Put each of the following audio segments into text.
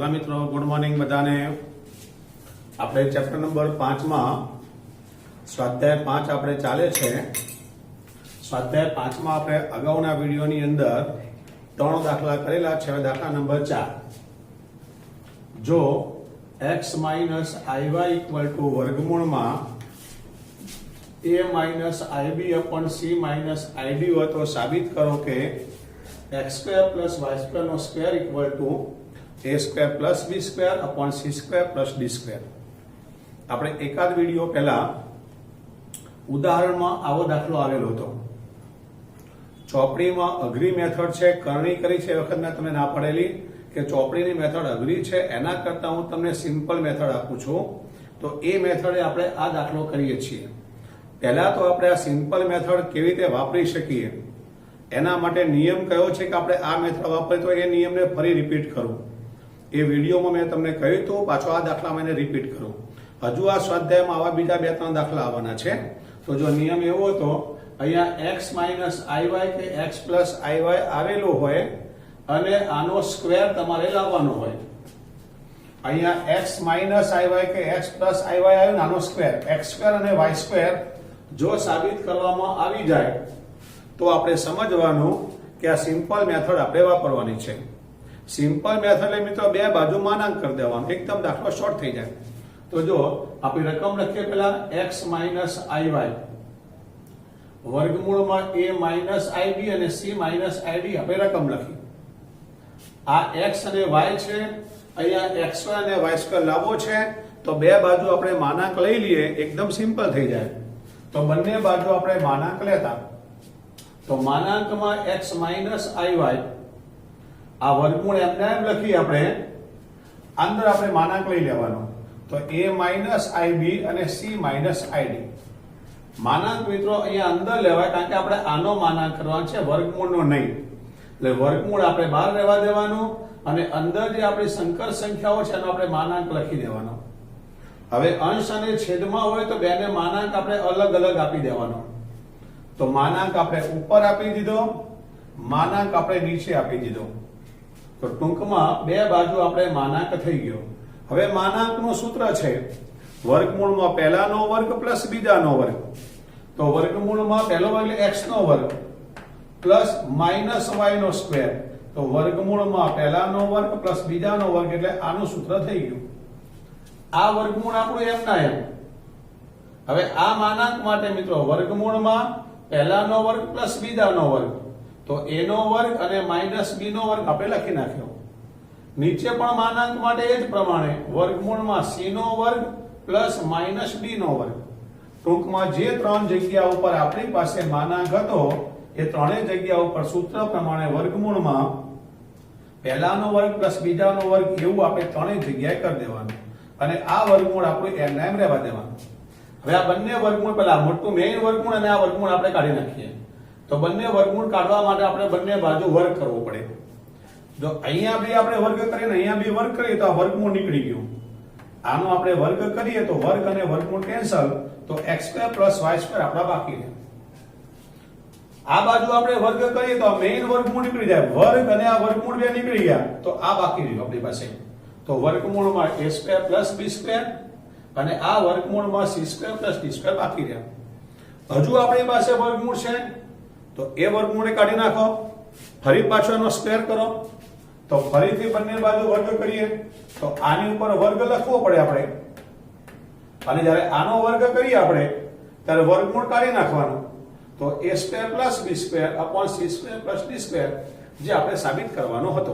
Hello मित्रों, good morning बधाने। આપણે ચેપ્ટર નંબર 5 માં સ્વાધ્યાય 5 આપણે ચાલે છે। સ્વાધ્યાય 5 માં આપણે અગાઉના વિડિયોની અંદર ત્રણ દાખલા કરેલા છે। દાખલા નંબર 4, જો x iy = વર્ગમૂળમાં a ib / c id હોય તો સાબિત કરો કે x² + y² નો square = a² + b² / c² + d²। આપણે એકાદ વિડિયો પહેલા ઉદાહરણમાં આવો દાખલો આવેલો હતો। ચોપડીમાં અઘરી મેથડ છે, કરણી કરી છે, એ વખત મેં તમને ના પડેલી કે ચોપડીની મેથડ અઘરી છે, એના કરતા હું તમને સિમ્પલ મેથડ આપું છું। તો એ મેથડે આપણે આ દાખલો કરીએ છીએ। પહેલા તો આપણે આ સિમ્પલ મેથડ કેવી રીતે વાપરી શકીએ એના માટે નિયમ કયો છે કે આપણે આ મેથડ વાપરીએ તો એ નિયમને ફરી રિપીટ કરું। એ વિડીયોમાં મેં તમને કહ્યું હતું, પાછો આ દાખલામાં એને રિપીટ કરું। હજુ આ સ્વાધ્યાયમાં આવા બીજા 2-3 દાખલા આવવાના છે। તો જો નિયમ એવો હતો, અહીંયા x iy કે x + iy આવેલો હોય અને આનો સ્ક્વેર તમારે લાવવાનો હોય। અહીંયા x iy કે x + iy આવ્યો ને આનો સ્ક્વેર x² અને y² જો સાબિત કરવામાં આવી જાય તો આપણે સમજવાનું કે આ સિમ્પલ મેથડ આપણે વાપરવાની છે। સિમ્પલ મેથડ એટલે મિત્રો બે બાજુ માનાંક કરી દેવાનું, એકદમ દાખલો શોર્ટ થઈ જાય। તો જો આપણે રકમ લખીએ પહેલા x iy વર્ગમૂળમાં a ib અને c id આપણે રકમ લખી। આ x અને y છે, અહીંયા x² અને y² લાવવો છે તો બે બાજુ આપણે માનાંક લઈ લઈએ, એકદમ સિમ્પલ થઈ જાય। તો બંને બાજુ આપણે માનાંક લેતા, તો માનાંકમાં x iy આ વર્ગમૂળ એમને એમ લખી આપણે, અંદર આપણે માનાંક લઈ લેવાનો। તો a ib અને c id માનાંક મિત્રો અહીંયા અંદર લેવાય, કારણ કે આપણે આનો માનાંક કરવાનો છે, વર્ગમૂળનો નહીં। એટલે વર્ગમૂળ આપણે બહાર રહેવા દેવાનું અને અંદર જે આપણી સંકર સંખ્યાઓ છે એનો આપણે માનાંક લખી દેવાનો। હવે અંશ અને છેદમાં હોય તો બેને માનાંક આપણે અલગ અલગ આપી દેવાનો। તો માનાંક આપણે ઉપર આપી દીધો, માનાંક આપણે નીચે આપી દીધો। તો ટૂંકમાં બે બાજુ આપણે માનાંક થઈ ગયો। હવે માનાંકનું સૂત્ર છે વર્ગમૂળમાં પહેલાનો વર્ગ પ્લસ બીજાનો વર્ગ। તો વર્ગમૂળમાં પહેલો વર્ગ એટલે x નો વર્ગ પ્લસ માઈનસ y નો સ્ક્વેર। તો વર્ગમૂળમાં પહેલાનો વર્ગ પ્લસ બીજાનો વર્ગ એટલે આનું સૂત્ર થઈ ગયું। આ વર્ગમૂળ આપણું એમ ના એમ। હવે આ માનાંક માટે મિત્રો વર્ગમૂળમાં પહેલાનો વર્ગ પ્લસ બીજાનો વર્ગ, તો a નો વર્ગ અને માઈનસ b નો વર્ગ આપણે લખી નાખ્યો। નીચે પણ માનાંક માટે એ જ પ્રમાણે વર્ગમૂળમાં c નો વર્ગ પ્લસ માઈનસ b નો વર્ગ। ટૂંકમાં જે ત્રણ જગ્યા ઉપર આપણી પાસે માનાંક હતો એ ત્રણેય જગ્યા ઉપર સૂત્ર પ્રમાણે વર્ગમૂળમાં પહેલાનો વર્ગ પ્લસ બીજાનો વર્ગ એવું આપણે ત્રણેય જગ્યાએ કરી દેવાનું અને આ વર્ગમૂળ આપણું એમ રહેવા દેવાનું। હવે આ બંને વર્ગમૂળ, પહેલા મોટું મેઈન વર્ગમૂળ અને આ વર્ગમૂળ આપણે કાઢી નાખીએ। તો બંને વર્ગમૂળ કાઢવા માટે આપણે બંને બાજુ વર્ગ કરવો પડે। જો અહીંયા બી આપણે વર્ગ કરીએ ને અહીંયા બી વર્ગ કરીએ તો આ વર્ગમૂળ નીકળી ગયું। આનો આપણે વર્ગ કરીએ તો વર્ગ અને વર્ગમૂળ કેન્સલ, તો x² + y² આપણા બાકી રહે। આ બાજુ આપણે વર્ગ કરીએ તો આ મેઈન વર્ગમૂળ નીકળી જાય, વર્ગ અને આ વર્ગમૂળ બે નીકળી ગયા, તો આ બાકી રહ્યું આપણી પાસે। તો વર્ગમૂળમાં a² + b² અને આ વર્ગમૂળમાં c² + d² બાકી રહ્યા। હજુ આપણી પાસે વર્ગમૂળ છે તો એ વર્ગમૂળને કાઢી નાખો, ફરી પાછો એનો સ્ક્વેર કરો। તો ફરીથી બંને બાજુ વર્ગ કરીએ તો આની ઉપર વર્ગ લખવો પડે આપણે, અને જ્યારે આનો વર્ગ કરીએ આપણે ત્યારે વર્ગમૂળ કાઢી નાખવાનું। તો a² + b² / c² + d² જે આપણે સાબિત કરવાનો હતો।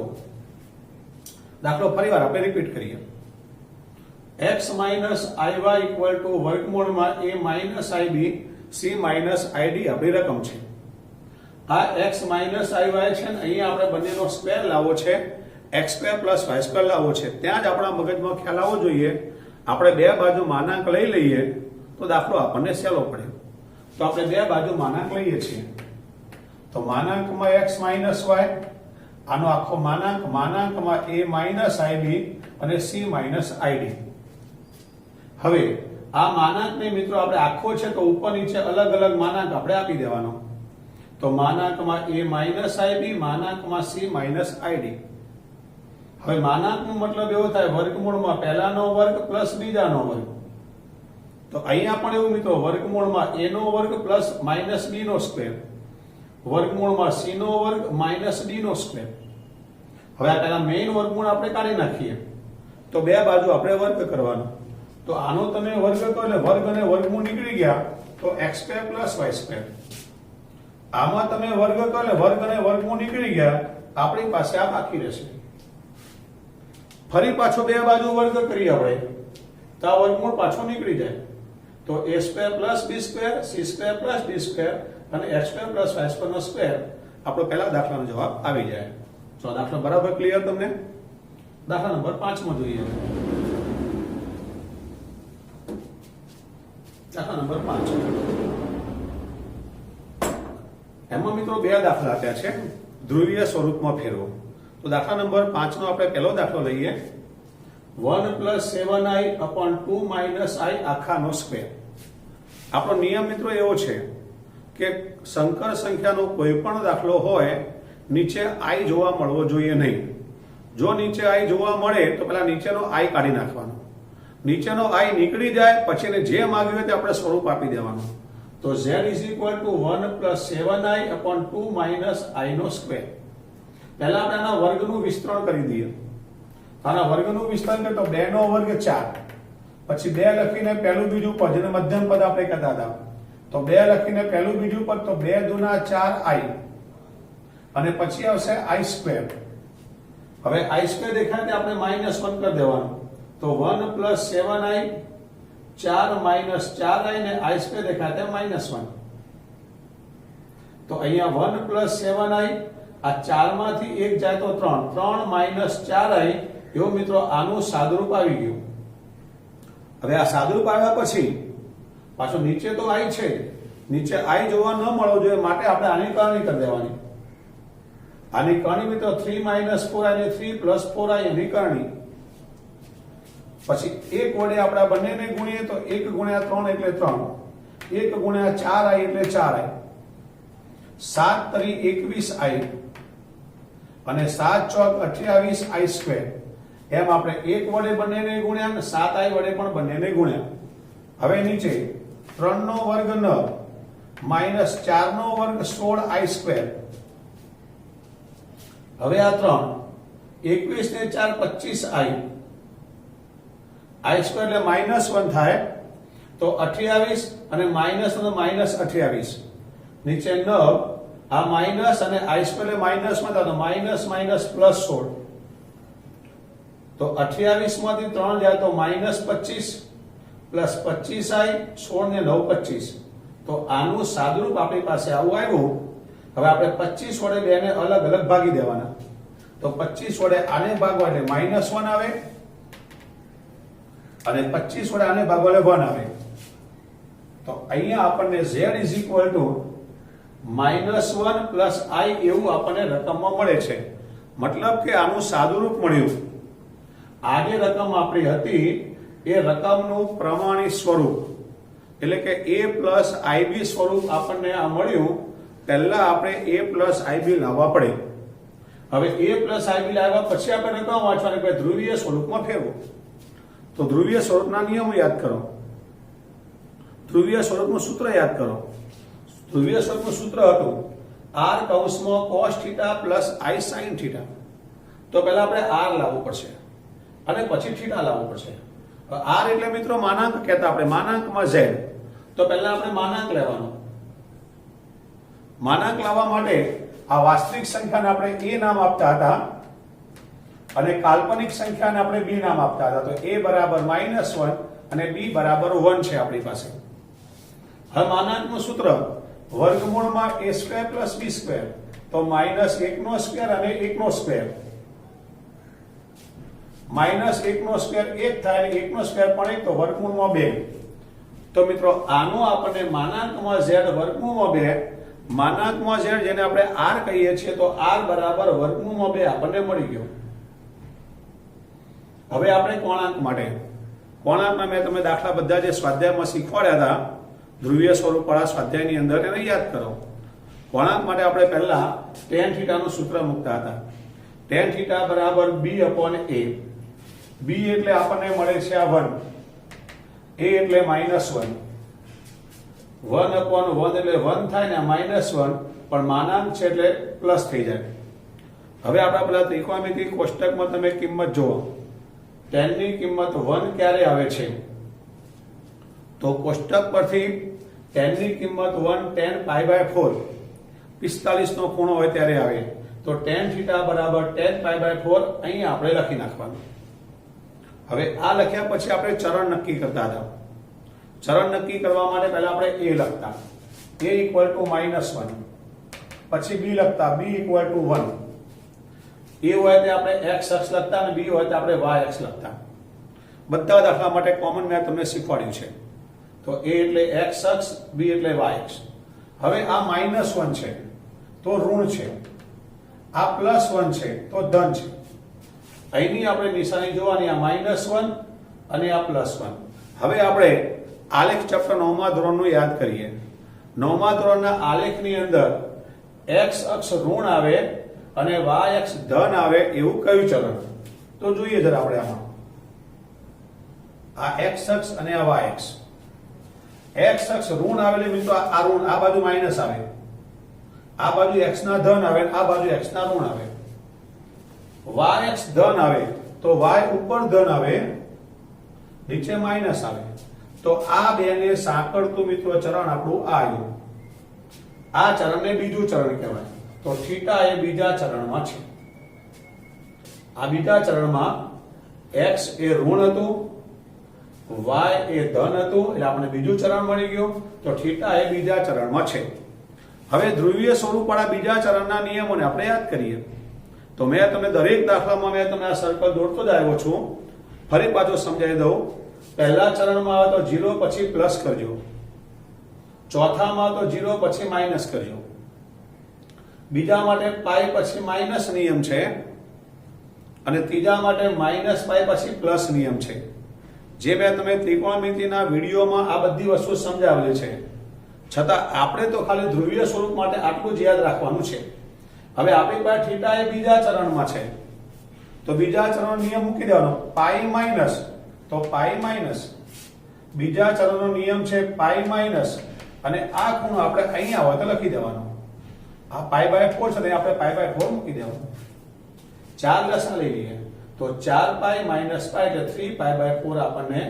દાખલો ફરીવાર આપણે રિપીટ કરીએ। x iy = વર્ગમૂળમાં a ib c id આપણી રકમ છે। આ x iy છે ને અહીંયા આપણે બંનેનો સ્ક્વેર લાવવો છે, x² + y² લાવવો છે। ત્યાં જ આપણા મગજમાં ખ્યાલ આવવો જોઈએ, આપણે બે બાજુ માનાંક લઈ લઈએ તો દાખલો આપણને સહેલો પડે। તો આપણે બે બાજુ માનાંક લઈએ છીએ। તો માનાંકમાં x y, આનો આખો માનાંકમાં a ib અને c id। હવે આ માનાંકને મિત્રો આપણે આખો છે તો ઉપર નીચે અલગ અલગ માનાંક આપણે આપી દેવાનો। તો માનાંકમાં a ib, માનાંકમાં c id। હવે માનાંકનો મતલબ એવો થાય વર્ગમૂળમાં પહેલાનો વર્ગ પ્લસ બીજાનો વર્ગ. તો અહીંયા પણ એવું મિત્રો વર્ગમૂળમાં a નો વર્ગ પ્લસ માઇનસ b નો સ્ક્વેર, વર્ગમૂળમાં c નો વર્ગ માઇનસ d નો સ્ક્વેર. હવે આ પહેલા મેઇન વર્ગમૂળ આપણે કાઢી નાખીએ તો બે બાજુ આપણે વર્ગ કરવાનો. તો આનો તમે વર્ગ કરો એટલે વર્ગ અને વર્ગમૂળ નીકળી ગયા તો x² + y². આમાં તમે વર્ગ કરો એટલે વર્ગ અને વર્ગમૂળ નીકળી ગયા, આપણી પાસે આ બાકી રહેશે. ફરી પાછો બે બાજુ વર્ગ કરીએ આપણે તો આ વર્ગમૂળ પાછો નીકળી જાય. તો a² + b² c² + d² અને x² + y² નો સ્ક્વેર આપણો પહેલા દાખલાનો જવાબ આવી જાય. તો આ દાખલો બરાબર ક્લિયર તમને? દાખલા નંબર 5 માં જોઈએ. દાખલા નંબર 5 એમાં મિત્રો બે દાખલા આપ્યા છે, ધ્રુવીય સ્વરૂપમાં ફેરવો. તો દાખલા નંબર 5 નો આપણે પહેલો દાખલો લઈએ. 1 + 7i / 2 - i આખાનો સ્ક્વેર. આપણો નિયમ મિત્રો એવો છે કે સંકર સંખ્યાનો કોઈ પણ દાખલો હોય નીચે i જોવા મળવો જોઈએ નહીં. જો નીચે i જોવા મળે તો પહેલા નીચેનો i કાઢી નાખવાનો. નીચેનો i નીકળી જાય પછી એને જે માંગ્યું હોય તે આપણે સ્વરૂપ આપી દેવાનું. તો z = 1 + 7i / 2 - i નો સ્ક્વેર. પહેલા આપણે આના વર્ગનું વિસ્તરણ કરી દઈએ. આના વર્ગનું વિસ્તરણ કરીએ તો 2 નો વર્ગ 4, પછી 2 લખીને પહેલું બીજું પદ જેને મધ્યમ પદ આપણે કહેતા હતા તો 2 લખીને પહેલું બીજું પદ તો 2 દુના 4i અને પછી આવશે i². હવે i² દેખાય તે આપણે -1 કરી દેવાનું. તો 1 + 7i 4 - 4i ને i² દેખાય તે -1. તો અહીંયા 1 + 7i આ 4 માંથી 1 જાય તો 3 - 4i એવું મિત્રો આનું સાદુરૂપ આવી ગયું. હવે આ સાદુરૂપ આવ્યા પછી પાછો નીચે તો i છે, નીચે i જોવા ન મળવો જોઈએ માટે આપણે આની કરણી કરી દેવાની. આની કરણી મિત્રો 3 - 4i ને 3 + 4i એની કરણી. પછી 1 વડે આપણે બંનેને ગુણીએ તો 1 × 3 એટલે 3, 1 × 4i એટલે 4i, 7 × 21i અને 7 × 28i². એમ આપણે 1 વડે બંનેને ગુણ્યા અને 7i વડે પણ બંનેને ગુણ્યા. હવે નીચે 3 નો વર્ગ 9 -4 નો વર્ગ 16i². હવે આ 3 21 ને 4 25i, i² એટલે -1 થાય તો 28 અને માઈનસ અને -28. નીચે 9 આ માઈનસ અને i² એટલે -1 થાય તો -16. તો 28 માંથી 3 જાય તો -25 + 25i, 16 ને 9 25. તો આનું સાદુરૂપ આપણી પાસે આવું આવ્યું. હવે આપણે 25 વડે બેને અલગ અલગ ભાગી દેવાના. તો 25 વડે આને ભાગવા એટલે -1 આવે અને 25 વડે આને ભાગવા એટલે 1 આવે. તો અહીંયા આપણને z = -1 + i એવું આપણને રકમમાં મળે છે. મતલબ કે આનું સાદુરૂપ મળ્યું. આ જે રકમ આપણી હતી એ રકમનું પ્રમાણિત સ્વરૂપ એટલે કે a + ib સ્વરૂપ આપણને આ મળ્યું. પહેલા આપણે a + ib લાવવા પડે. હવે a + ib લાવ્યા પછી આપણે રકમ વાંચવાની કે ધ્રુવીય સ્વરૂપમાં ફેરવો. તો ધ્રુવીય સ્વરૂપના નિયમો યાદ કરો. ધ્રુવીય સ્વરૂપનું સૂત્ર યાદ કરો. ધ્રુવીય સ્વરૂપનું સૂત્ર હતું r cos θ + i sin θ. તો પહેલા આપણે r લાવવું પડશે અને પછી θ લાવવું પડશે. r એટલે મિત્રો માનાંક કહેતા આપણે માનાંકમાં z. તો પહેલા આપણે માનાંક લેવાનો. માનાંક લાવવા માટે આ વાસ્તવિક સંખ્યાને આપણે a નામ આપતા હતા અને કાલ્પનિક સંખ્યાને આપણે b નામ આપતા હતા. તો a = -1 અને b = 1 છે આપણી પાસે. હવે માનાંકનું સૂત્ર વર્ગમૂળમાં a² + b². તો -1 નો સ્ક્વેર અને 1 નો સ્ક્વેર. -1 નો સ્ક્વેર 1 થાય અને 1 નો સ્ક્વેર પણ 1 તો વર્ગમૂળમાં 2. તો મિત્રો આનો આપણને માનાંકમાં z વર્ગમૂળમાં 2, માનાંકમાં z જેને આપણે r કહીએ છીએ તો r = વર્ગમૂળમાં 2 આપણને મળી ગયો. હવે આપણે કોણાંક માટે કોણાંકમાં મેં તમને દાખલા બધા જે સ્વાધ્યાયમાં શીખવાડ્યા હતા ધ્રુવીય સ્વરૂપવાળા સ્વાધ્યાયની અંદર એને યાદ કરો. કોણાંક માટે આપણે પહેલા tan θ નું સૂત્ર મૂકતા હતા. tan θ બરાબર b/a. b એટલે આપણને મળે છે આ 1, a એટલે -1. 1/1 એટલે 1 થાય ને, -1 પણ માનાંક છે એટલે પ્લસ થઈ જાય. હવે આપણા પેલા ત્રિકોણમિતિ કોષ્ટકમાં તમે કિંમત જુઓ. tan ની કિંમત 1 ક્યારે આવે છે? તો કોષ્ટક પરથી tan ની કિંમત 1 tan π/4 45 નો ખૂણો હોય ત્યારે આવે. તો tan θ બરાબર tan π/4 અહીં આપણે લખી નાખવાનું. હવે આ લખ્યા પછી આપણે ચરણ નક્કી કરતા હતા. ચરણ નક્કી કરવા માટે પહેલા આપણે a લખતા, a = -1. પછી b લખતા, b = 1. a હોય તે આપણે x અક્ષ લખતા અને b હોય તે આપણે y અક્ષ લખતા. બધા દાખલા માટે કોમન મેં તમને શીખવાડ્યું છે. તો a એટલે x અક્ષ, b એટલે y અક્ષ. હવે આ -1 છે તો ઋણ છે, આ +1 છે તો ધન છે. અહીંની આપણે નિશાની જોવાની, આ -1 અને આ +1. હવે આપણે આલેખ ચેપ્ટર 9મા ધોરણનું યાદ કરીએ. 9મા ધોરણના આલેખની અંદર x અક્ષ ઋણ આવે અને y અક્ષ ધન આવે એવું કયું ચરણ? તો જોઈએ જરા આપણે આમાં. આ x અક્ષ અને આ y અક્ષ. x અક્ષ ઋણ આવે એટલે મિત્રો આ ઋણ, આ બાજુ માઈનસ આવે, આ બાજુ x ના ધન આવે, આ બાજુ x ના ઋણ આવે. y અક્ષ ધન આવે તો y ઉપર ધન આવે, નીચે માઈનસ આવે. તો આ બેને સાંકળતું મિત્રો ચરણ આપણું આ આવ્યું. આ ચરણને બીજું ચરણ કહેવાય. તો થીટા એ બીજા ચરણમાં છે. આ બીજા ચરણમાં x એ ઋણ હતું, y એ ધન હતું, એટલે આપણે બીજું ચરણ મળી ગયું. તો થીટા એ બીજા ચરણમાં છે. હવે ધ્રુવીય સ્વરૂપવાળા બીજા ચરણના નિયમોને આપણે યાદ કરીએ. તો મેં તમને દરેક દાખલામાં મેં તમને આ સર્કલ દોરતો જ આવ્યો છું. ફરી પાછો સમજાવી દઉં. પહેલા ચરણમાં આવે તો 0 પછી પ્લસ કરજો, ચોથામાં તો 0 પછી માઈનસ કરજો, બીજા માટે પાઈ પછી માઈનસ નિયમ છે અને ત્રીજા માટે -π પછી પ્લસ નિયમ છે. જે મેં તમે ત્રિકોણમિતિના વિડીયોમાં આ બધી વસ્તુ સમજાવેલી છે. છતાં આપણે તો ખાલી ધ્રુવીય સ્વરૂપ માટે આટલું જ યાદ રાખવાનું છે. હવે આપણી પાસે થીટા એ બીજા ચરણમાં છે તો બીજા ચરણનો નિયમ મૂકી દેવાનો, પાઈ માઈનસ. તો પાઈ માઈનસ બીજા ચરણનો નિયમ છે, પાઈ માઈનસ. અને આ ખૂણો આપણે અહીંયા હોય તો લખી દેવાનો. આ π/4 છે, આપણે π/4 મૂકી દેવાનું. 4 લસા લઈ લઈએ તો 4π - π એટલે 3π/4 આપણને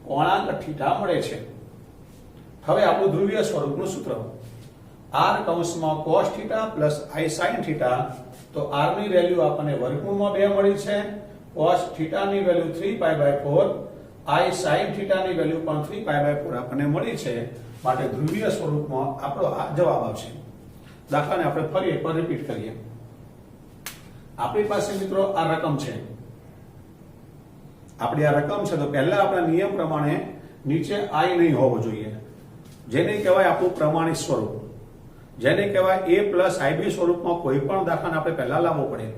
કોણાંક થીટા મળે છે. હવે આપણું ધ્રુવીય સ્વરૂપનું સૂત્ર, r કૌંસમાં cos θ પ્લસ i sin θ. તો r ની વેલ્યુ આપણને વર્ગમૂળમાં 2 મળી છે, cos θ ની વેલ્યુ 3π/4, i sin θ ની વેલ્યુ પણ 3π/4 આપણને મળી છે. માટે ધ્રુવીય સ્વરૂપમાં આપણો આ જવાબ આવશે. દાખલાને આપણે ફરી એકવાર રિપીટ કરીએ. આપણી પાસે મિત્રો આ રકમ છે, આપણી આ રકમ છે. તો પહેલા આપણા નિયમ પ્રમાણે નીચે i નહીં હોવો જોઈએ, જેને કહેવાય આપણું પ્રમાણિત સ્વરૂપ, જેને કહેવાય a + ib સ્વરૂપમાં કોઈ પણ દાખલાને આપણે પહેલા લાવવો પડે.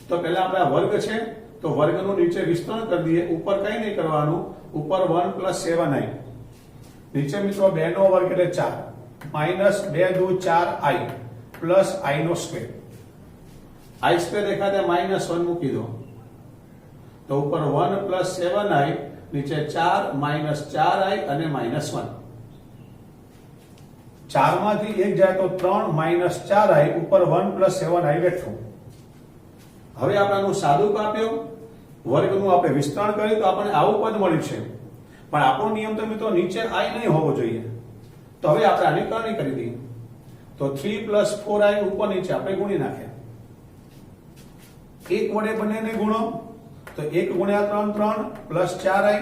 તો પહેલા આપણા વર્ગ છે તો વર્ગનું નીચે વિસ્તરણ કરી દઈએ. ઉપર કઈ નહીં કરવાનું, ઉપર 1 + 7i, નીચે મિત્રો 2 નો વર્ગ એટલે 4, -2 દુ 4i પ્લસ i નો સ્ક્વેર. i સ્ક્વેર દેખાતે -1 મૂકી દો તો ઉપર 1 + 7i, નીચે 4 -4i અને -1. 4 માંથી 1 જાય તો 3 -4i, ઉપર 1 + 7i બેઠું. હવે આપણાનું સાદું કાપ્યો, વર્ગનું આપણે વિસ્તરણ કર્યું તો આપણને આવું પદ મળ્યું છે. પણ આપણો નિયમ તો મિત્રો નીચે i નહીં હોવો જોઈએ. તો હવે આપણે આની કરણી કરી દઈએ. તો 3 + 4i ઉપર નીચે આપણે ગુણી નાખ્યા. 1 વડે બંનેને ગુણો તો 1 × 3 3 + 4i.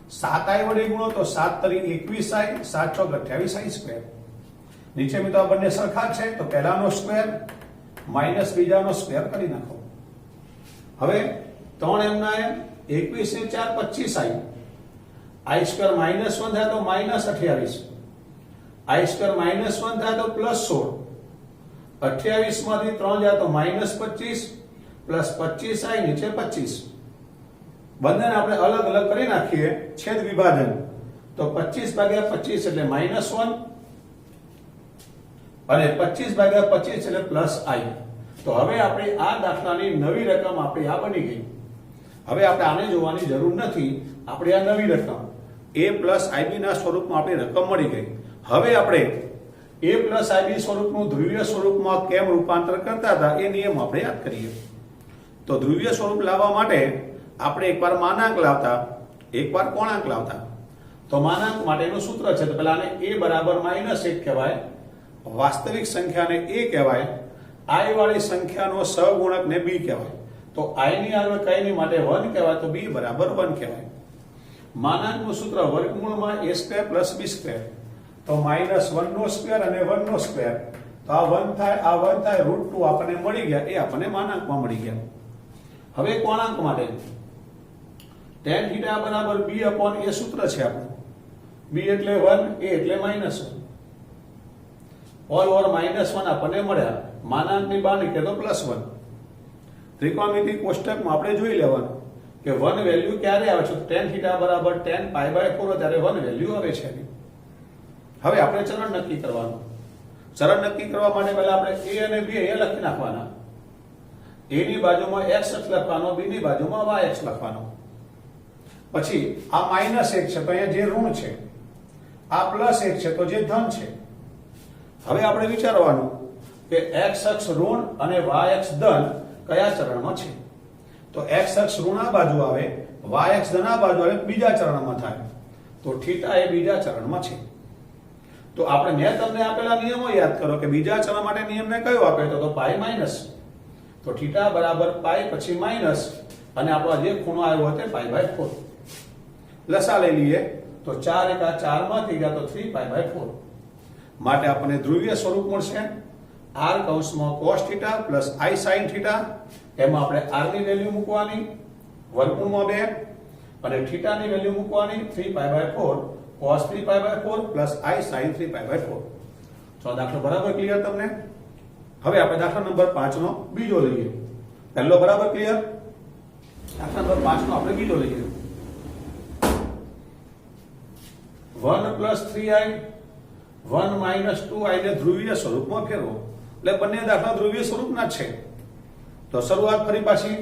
7i વડે ગુણો તો 7 × 3 21i, 7 × 6 28i². નીચે મિત્રો આ બંને સરખા છે તો પહેલાનો સ્ક્વેર માઈનસ બીજાનો સ્ક્વેર કરી નાખો. હવે 3 એમના એમ, 21 ને 4 25i, i² -1 થાય તો -28, i² -1 થાય તો +16, 28 માંથી 3 જાય તો -25 પ્લસ 25i, નીચે 25. બંનેને આપણે અલગ અલગ કરી નાખીએ, છેદ વિભાજન. તો 25/25 એટલે -1 અને 25/25 એટલે +i. તો હવે આપણે આ દાખલાની નવી રકમ આપણી આ બની ગઈ. હવે આપણે આને જોવાની જરૂર નથી. આપણે આ નવી રકમ a પ્લસ ib ના સ્વરૂપમાં આપણી રકમ મળી ગઈ. હવે આપણે a પ્લસ ib સ્વરૂપનું ધ્રુવીય સ્વરૂપમાં કેમ રૂપાંતર કરતા હતા એ નિયમ આપણે યાદ કરીએ. તો ધ્રુવીય સ્વરૂપ લાવવા માટે આપણે એકવાર માનાંક લાવતા, એકવાર કોણાંક લાવતા. તો માનાંક માટેનું સૂત્ર છે, તો પહેલા આને a બરાબર -1 કહેવાય, વાસ્તવિક સંખ્યાને a કહેવાય, i વાળી સંખ્યાનો સહગુણકને b કહેવાય. તો i ની આગળ કઈ ની માટે 1 કહેવાય, તો b બરાબર 1 કહેવાય. માનાંકનું સૂત્ર વર્ગમૂળમાં a square plus b square, તો -1 નો સ્ક્વેર અને 1 નો સ્ક્વેર, તો આ 1 થાય, આ 1 થાય, √2 આપણને મળી ગયા, એ આપણને માનાંકમાં મળી ગયા. હવે કોણાંક માટે tan θ બરાબર b upon a સૂત્ર છે આપણું. b એટલે 1, a એટલે -1. ઓલ ઓવર -1 આપણને મળ્યા. માનાંકની બહાર નીકળે તો +1. ત્રિકોણમિતિ કોષ્ટકમાં આપણે જોઈ લેવાનું કે 1 વેલ્યુ ક્યારે આવે છે. tan θ બરાબર tan π/4 ત્યારે 1 વેલ્યુ આવે છે. હવે આપણે ચરણ નક્કી કરવાનું. ચરણ નક્કી કરવા માટે પહેલા આપણે a અને b અહીંયા લખી નાખવાના. a ની બાજુમાં x અક્ષ લખવાનો, b ની બાજુમાં y અક્ષ લખવાનો. પછી આ -1 છે તો અહીંયા જે ઋણ છે, આ +1 છે તો જે ધન છે. હવે આપણે વિચારવાનું કે x અક્ષ ઋણ અને y અક્ષ ધન કયા ચરણમાં છે. તો x અક્ષ ઋણ આ બાજુ આવે, y અક્ષ ધન આ બાજુ આવે, બીજા ચરણમાં થાય. તો θ એ બીજા ચરણમાં છે. તો આપણે મેં તમને આપેલા નિયમો યાદ કરો કે બીજા ચરણ માટે નિયમ મેં કયો આપ્યો તો π-. તો θ બરાબર π પછી માઈનસ અને આપણો જે ખૂણો આવ્યો હતો π/4. લસા લઈ લઈએ તો 4 × 4 માં થઈ ગયા તો 3π/4. માટે આપણને ધ્રુવીય સ્વરૂપ મળશે r કૌંસમાં cos θ પ્લસ i sin θ. એમાં આપણે r ની વેલ્યુ મૂકવાની વર્ગમૂળમાં 2 અને θ ની વેલ્યુ મૂકવાની 3π/4 cos 3π/4 પ્લસ i sin 3π/4. તો દાખલો બરાબર ક્લિયર તમને. હવે આપણે દાખલા નંબર 5 નો બીજો લઈએ. પહેલો બરાબર ક્લિયર. દાખલા નંબર 5 નો આપણે બીજો લઈએ. 1 + 3i 1 - 2i ને ધ્રુવીય સ્વરૂપમાં ફેરવો. એટલે બંને દાખલા ધ્રુવીય સ્વરૂપના છે. તો શરૂઆત ફરી પાછી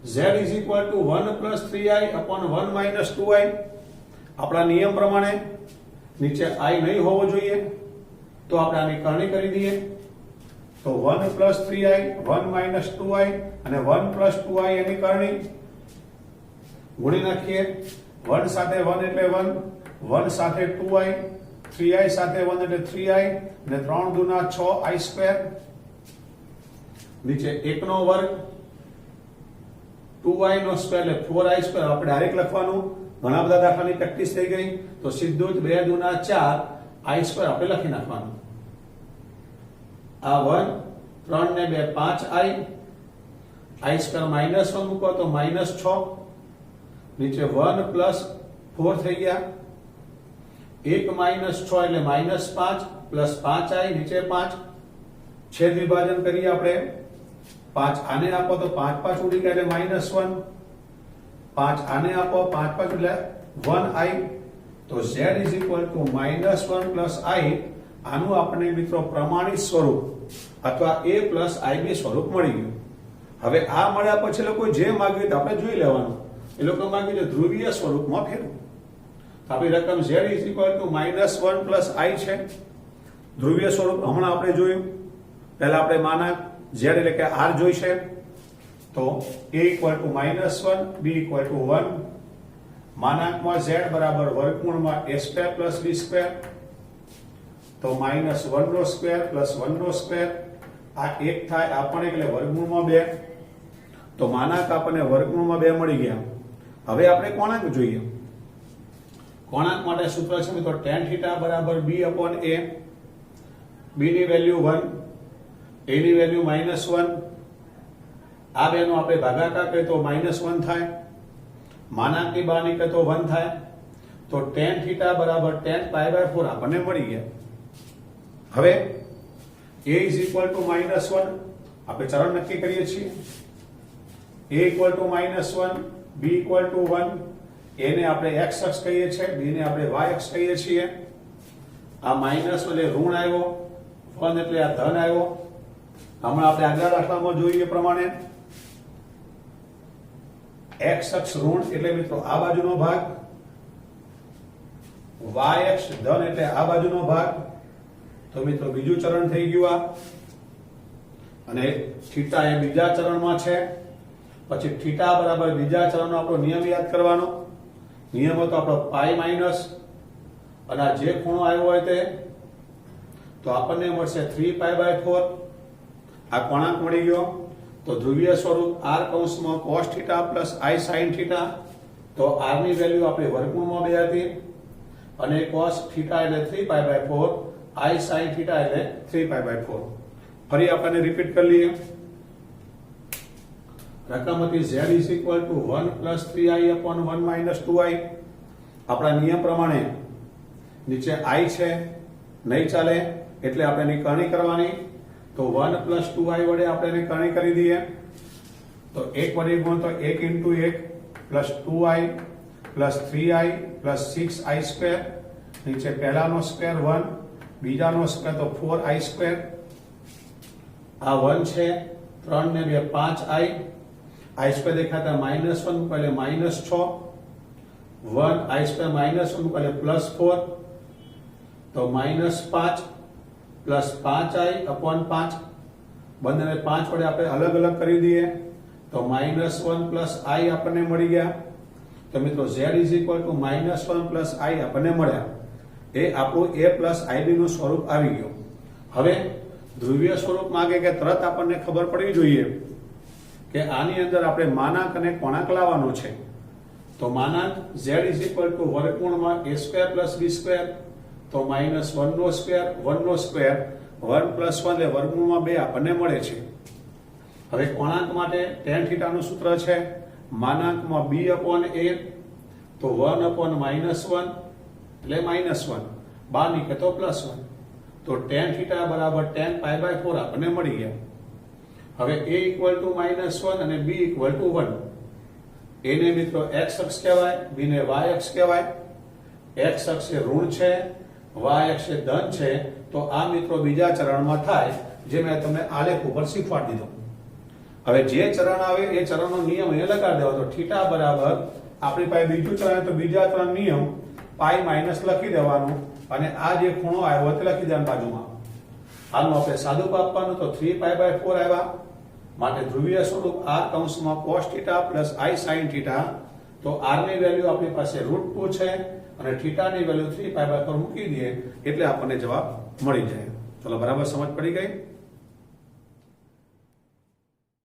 z = 1 + 3i upon 1 - 2i. આપણા નિયમ પ્રમાણે નીચે i નહીં હોવો જોઈએ, તો આપણે આની કરણી કરી દઈએ. તો 1 + 3i 1 - 2i અને 1 + 2i એની કરણી ગુણી નાખીએ. 1 સાથે 1 એટલે 1, 1 સાથે 2i, 3i સાથે 1 એટલે 3i અને 3 દુના 6i². નીચે 1 નો વર્ગ, 2i નો સ્ક્વેર એટલે 4i². આપણે ડાયરેક્ટ લખવાનું, ઘણા બધા દાખલાની પ્રેક્ટિસ થઈ ગઈ તો સીધું જ 2 દુના 4i² આપણે લખી નાખવાનું. આ 1, 3 ને 2 5i, i² -1 મૂકો તો -6. નીચે 1 + 4 થઈ ગયા. 1 - 6 એટલે -5 પ્લસ 5i નીચે 5. છેદ વિભાજન કરીએ આપણે. 5 આને આપો તો 5 5 ઉડી ગયા એટલે -1. 5 આને આપો 5 5 એટલે 1i. તો z = -1 + i. આનું આપણે મિત્રો પ્રમાણિત સ્વરૂપ અથવા a + ib સ્વરૂપ મળી ગયું. હવે આ મળ્યા પછી લોકો જે માંગ્યું આપણે જોઈ લેવાનું. એ લોકો માંગ્યું છે ધ્રુવીય સ્વરૂપમાં ફેરવું. આપણી રકમ z = -1 + i છે. ધ્રુવીય સ્વરૂપ હમણાં આપણે જોયું. પહેલા આપણે માનાંક z એટલે કે r જોઈશે. તો a = -1, b = 1. માનાંકમાં z બરાબર વર્ગમૂળમાં a² + b². તો -1 નો સ્ક્વેર પ્લસ 1 નો સ્ક્વેર, આ 1 થાય, આ પણ એટલે વર્ગમૂળમાં 2. તો માનાંક આપણને વર્ગમૂળમાં 2 મળી ગયા. હવે આપણે કોણાંક જોઈએ. કોણાંક માટે સૂત્ર છે મિત્રો tan θ બરાબર b upon a. b ની વેલ્યુ 1, a ની વેલ્યુ -1. આ બેનો આપણે ભાગાકાર કરીએ તો -1 થાય. માનાંકની બહાર નીકળે તો 1 થાય. તો tan θ બરાબર tan π/4 આપણને મળી ગયા. હવે a = -1 આપણે ચરણ નક્કી કરીએ છીએ. a = -1, b = 1. a ને આપણે x અક્ષ કહીએ છીએ, b ને આપણે y અક્ષ કહીએ છીએ. આ માઈનસ એટલે ઋણ આવ્યો, 1 એટલે આ ધન આવ્યો. હમણાં આપણે આગલા દાખલામાં જોઈએ એ પ્રમાણે x અક્ષ ઋણ એટલે મિત્રો આ બાજુનો ભાગ, y અક્ષ ધન એટલે આ બાજુનો ભાગ. તો મિત્રો બીજું ચરણ થઈ ગયું આ, અને થીટા એ બીજા ચરણમાં છે. પછી થીટા બરાબર બીજા ચરણનો આપણો નિયમ યાદ કરવાનો. નિયમ હતો આપણો પાઈ માઇનસ, અને આ જે ખૂણો આવ્યો હોય તે, તો આપણને મળશે 3π/4. આ કોણાંક મળી ગયો. તો ધ્રુવીય સ્વરૂપ r કૌંસમાં cos θ plus i sin θ. તો r ની વેલ્યુ આપણી વર્ગમૂળમાં 2 હતી, અને cos θ એટલે 3π/4, i sin θ એટલે 3π/4. ફરી આપણને રિપીટ કરી લઈએ. રકમ હતી z is equal to 1 plus 3i upon 1 minus 2i. આપણા નિયમ પ્રમાણે નીચે i છે, નહીં ચાલે, એટલે આપણે એની કરણી કરવાની. તો 1 plus 2i વડે આપણે એની કરણી કરી દઈએ. તો 1 વડે ગુણ તો 1 into 1 plus 2i plus 3i plus 6i square. નીચે પહેલાનો સ્ક્વેર 1, બીજાનો સ્ક્વેર તો 4i square. આ 1 છે, 3 ને 2 5i. i સ્ક્વેર દેખાતા -1 એટલે -6, 1 i સ્ક્વેર -1 એટલે +4. તો -5 પ્લસ 5i upon 5. બંનેને 5 વડે આપણે અલગ અલગ કરી દઈએ. તો -1 પ્લસ i આપણને મળી ગયા. તો મિત્રો z is equal to -1 plus i આપણને મળ્યા. એ આપણું a પ્લસ ib નું સ્વરૂપ આવી ગયું. હવે ધ્રુવીય સ્વરૂપ માંગે કે તરત આપણને ખબર પડવી જોઈએ કે આની અંદર આપણે માનાંક અને કોણાંક લાવવાનો છે. તો માનાંક z is equal to વર્ગમૂળમાં a² plus b². તો -1 નો સ્ક્વેર, 1 નો સ્ક્વેર, 1 plus 1 એટલે વર્ગમૂળમાં 2 આપણને મળે છે. હવે કોણાંક માટે tan θ નું સૂત્ર છે માનાંકમાં b upon a. તો 1 upon -1 એટલે -1, બહાર નીકળે તો +1. તો tan θ બરાબર tan π/4 આપણને મળી ગયા. હવે a equal to -1 અને b equal to 1. a ને મિત્રો x અક્ષ કહેવાય, b ને y અક્ષ કહેવાય. x અક્ષ એ ઋણ છે, y અક્ષ એ ધન છે. તો આ મિત્રો બીજા ચરણમાં થાય, જે મેં તમને આલેખ ઉપર શીખવાડી દીધો. હવે જે ચરણ આવે એ ચરણનો નિયમ અહીંયા લગાડી દેવાનો. તો θ બરાબર આપણી પાસે બીજું ચરણ, તો બીજા ચરણ નિયમ પાઈ માઇનસ લખી દેવાનું, અને આ જે ખૂણો આવ્યો તે લખી દેવાનું બાજુમાં. આનું આપણે સાદું આપવાનું. તો 3π/4 આવ્યા. માટે ધ્રુવીય સ્વરૂપ r કૌંસમાં cos θ plus i sin θ. તો r ની વેલ્યુ આપણી પાસે √2 છે, અને θ ની વેલ્યુ 3π/4 મૂકી દઈએ એટલે આપણને જવાબ મળી જાય. ચલો, બરાબર સમજ પડી ગઈ?